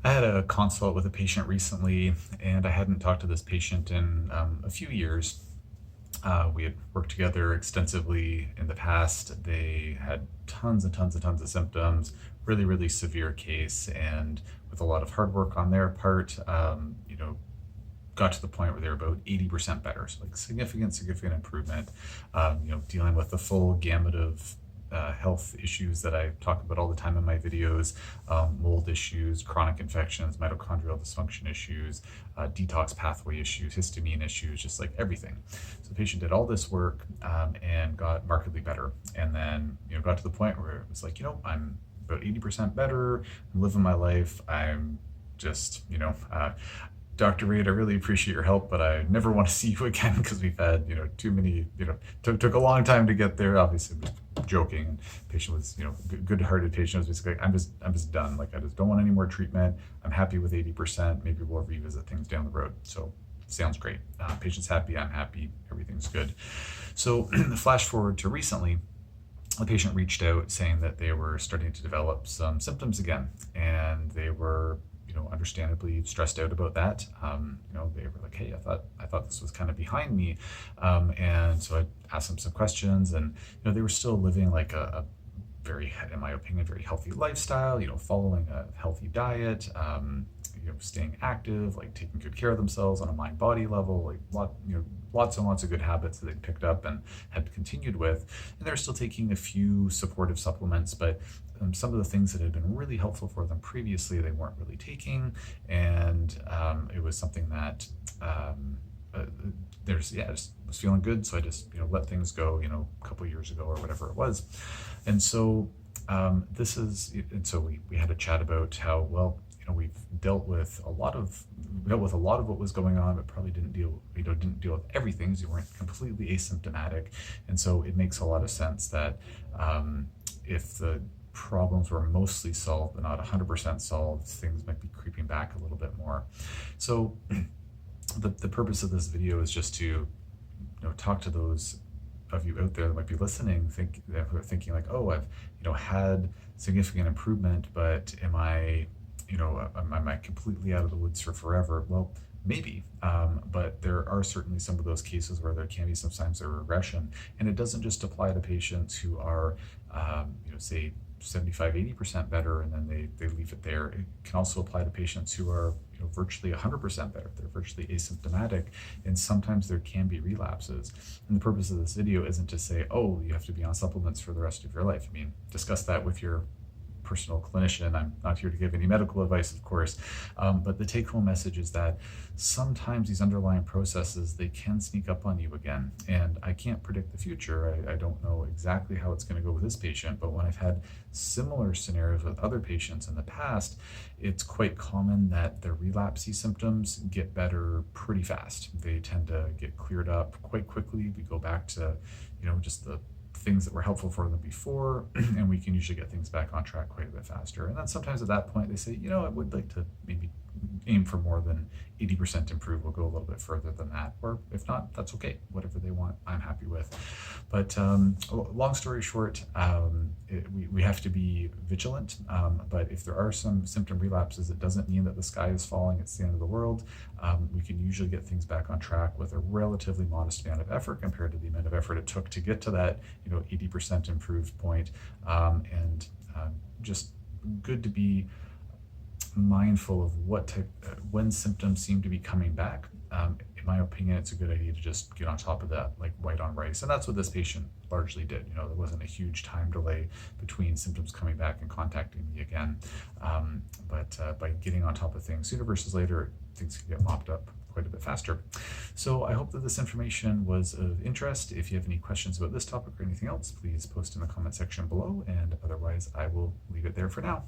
I had a consult with a patient recently, and I hadn't talked to this patient in a few years. We had worked together extensively in the past. They had tons and tons and tons of symptoms, really, really severe case, and with a lot of hard work on their part, got to the point where they were about 80% better. So like significant improvement, dealing with the full gamut of health issues that I talk about all the time in my videos, mold issues, chronic infections, mitochondrial dysfunction issues, detox pathway issues, histamine issues, just like everything. So the patient did all this work and got markedly better. And then, got to the point where it was like, I'm about 80% better, I'm living my life. I'm just, Dr. Reed, I really appreciate your help, but I never want to see you again because we've had, too many, took a long time to get there. Obviously, joking. And patient was, good-hearted patient was basically, I'm just done. Like, I just don't want any more treatment. I'm happy with 80%. Maybe we'll revisit things down the road. So sounds great. Patient's happy. I'm happy. Everything's good. So flash forward to recently, the patient reached out saying that they were starting to develop some symptoms again, and they were understandably stressed out about that. They were like, "Hey, I thought this was kind of behind me," and so I asked them some questions, and they were still living like a very, in my opinion, very healthy lifestyle. Following a healthy diet, staying active, like taking good care of themselves on a mind-body level, like lots and lots of good habits that they picked up and had continued with. And they're still taking a few supportive supplements, but some of the things that had been really helpful for them previously, they weren't really taking. And it was something that I just was feeling good. So I just, let things go, a couple years ago or whatever it was. And so we had a chat about how, well, we've dealt with a lot of what was going on, but probably didn't deal with everything, because you weren't completely asymptomatic. And so it makes a lot of sense that if the problems were mostly solved but not 100% solved, things might be creeping back a little bit more. So the purpose of this video is just to talk to those of you out there that might be listening, thinking like, oh, I've had significant improvement, but am I completely out of the woods for forever? Well, maybe, but there are certainly some of those cases where there can be some signs of regression, and it doesn't just apply to patients who are, say 75, 80% better, and then they leave it there. It can also apply to patients who are virtually 100% better. They're virtually asymptomatic, and sometimes there can be relapses. And the purpose of this video isn't to say, oh, you have to be on supplements for the rest of your life. I mean, discuss that with your personal clinician. I'm not here to give any medical advice, of course, but the take-home message is that sometimes these underlying processes, they can sneak up on you again. And I can't predict the future. I don't know exactly how it's going to go with this patient, but when I've had similar scenarios with other patients in the past, it's quite common that their relapsey symptoms get better pretty fast. They tend to get cleared up quite quickly. We go back to, just the things that were helpful for them before, and we can usually get things back on track quite a bit faster. And then sometimes at that point they say, I would like to maybe aim for more than 80% improve. We'll go a little bit further than that, or if not, that's okay. Whatever they want, I'm happy with. But long story short, we have to be vigilant, but if there are some symptom relapses, it doesn't mean that the sky is falling, it's the end of the world. We can usually get things back on track with a relatively modest amount of effort compared to the amount of effort it took to get to that 80% improved point. And just good to be mindful of when symptoms seem to be coming back. In my opinion, it's a good idea to just get on top of that like white on rice. And that's what this patient largely did. There wasn't a huge time delay between symptoms coming back and contacting me again. But by getting on top of things sooner versus later, things can get mopped up quite a bit faster. So I hope that this information was of interest. If you have any questions about this topic or anything else, please post in the comment section below. And otherwise, I will leave it there for now.